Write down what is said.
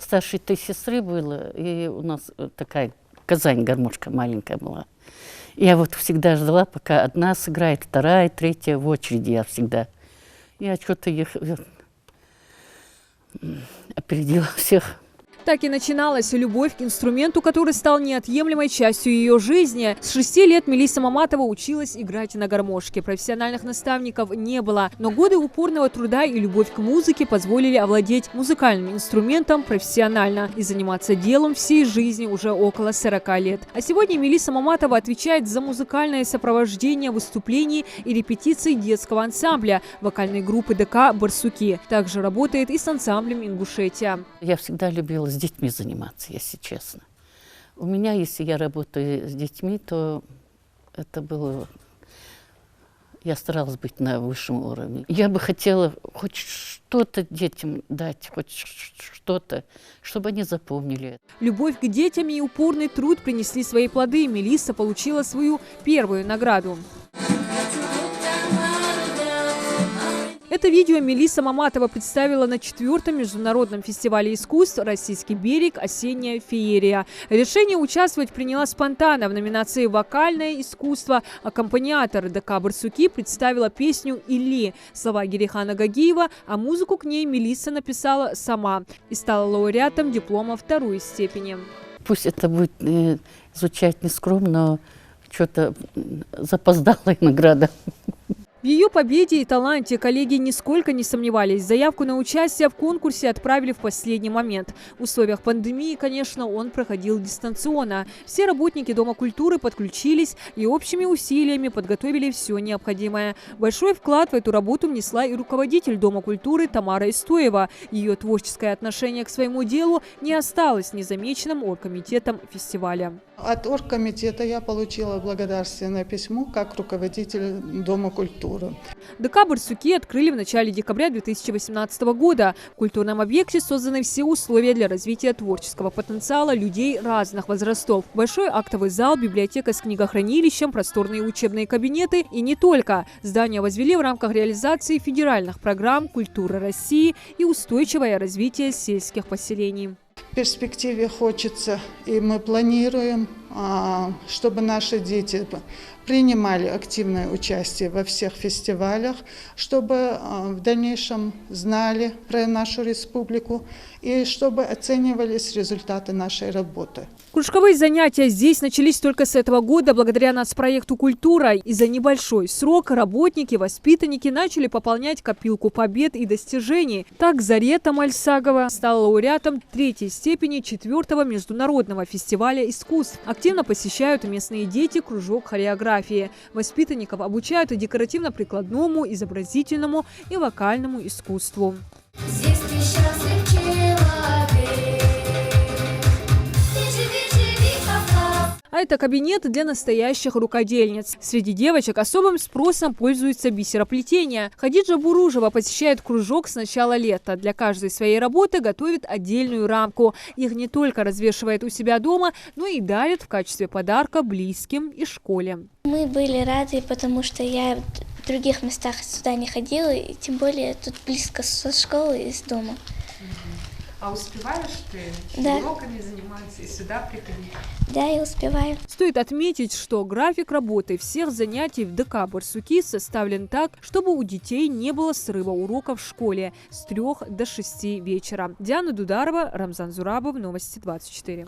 старшей той сестры было, и у нас такая Казань гармошка маленькая была. Я вот всегда ждала, пока одна сыграет, вторая, третья, в очереди я всегда. Я что-то их опередила всех. Так и начиналась любовь к инструменту, который стал неотъемлемой частью ее жизни. С 6 лет Мелисса Маматова училась играть на гармошке. Профессиональных наставников не было. Но годы упорного труда и любовь к музыке позволили овладеть музыкальным инструментом профессионально и заниматься делом всей жизни уже около 40 лет. А сегодня Мелисса Маматова отвечает за музыкальное сопровождение выступлений и репетиций детского ансамбля вокальной группы ДК «Барсуки». Также работает и с ансамблем «Ингушетия». Я всегда любила с детьми заниматься, если честно. У меня, если я работаю с детьми, то это было... Я старалась быть на высшем уровне. Я бы хотела хоть что-то детям дать, хоть что-то, чтобы они запомнили. Любовь к детям и упорный труд принесли свои плоды. Мелисса получила свою первую награду. Это видео Мелисса Маматова представила на 4-м международном фестивале искусств «Российский берег. Осенняя феерия». Решение участвовать приняла спонтанно. В номинации «Вокальное искусство» аккомпаниатор ДК «Барсуки» представила песню «Или». Слова Герихана Гагиева, а музыку к ней Мелисса написала сама и стала лауреатом диплома 2-й степени. Пусть это будет звучать нескромно, но что-то запоздалая награда. В ее победе и таланте коллеги нисколько не сомневались. Заявку на участие в конкурсе отправили в последний момент. В условиях пандемии, конечно, он проходил дистанционно. Все работники Дома культуры подключились и общими усилиями подготовили все необходимое. Большой вклад в эту работу внесла и руководитель Дома культуры Тамара Истоева. Ее творческое отношение к своему делу не осталось незамеченным оргкомитетом фестиваля. От оргкомитета я получила благодарственное письмо как руководитель Дома культуры. ДК «Барсуки» открыли в начале декабря 2018 года. В культурном объекте созданы все условия для развития творческого потенциала людей разных возрастов. Большой актовый зал, библиотека с книгохранилищем, просторные учебные кабинеты и не только. Здание возвели в рамках реализации федеральных программ «Культура России» и устойчивое развитие сельских поселений. В перспективе хочется, и мы планируем, чтобы наши дети принимали активное участие во всех фестивалях, чтобы в дальнейшем знали про нашу республику и чтобы оценивались результаты нашей работы. Кружковые занятия здесь начались только с этого года благодаря нацпроекту «Культура». И за небольшой срок работники, воспитанники начали пополнять копилку побед и достижений. Так Зарета Мальсагова стала лауреатом 3-й степени 4-го международного фестиваля искусств. Активно посещают местные дети кружок хореографии. Воспитанников обучают и декоративно-прикладному, изобразительному и вокальному искусству. Здесь ты счастлив, человек. А это кабинет для настоящих рукодельниц. Среди девочек особым спросом пользуется бисероплетение. Хадиджа Буружева посещает кружок с начала лета. Для каждой своей работы готовит отдельную рамку. Их не только развешивает у себя дома, но и дарит в качестве подарка близким и школе. Мы были рады, потому что я в других местах сюда не ходила, и тем более тут близко со школы и с дома. А успеваешь ты уроками заниматься и сюда приходить? Да, я успеваю. Стоит отметить, что график работы всех занятий в ДК «Барсуки» составлен так, чтобы у детей не было срыва уроков в школе с 3 до 6 вечера. Диана Дударова, Рамзан Зурабов, Новости 24.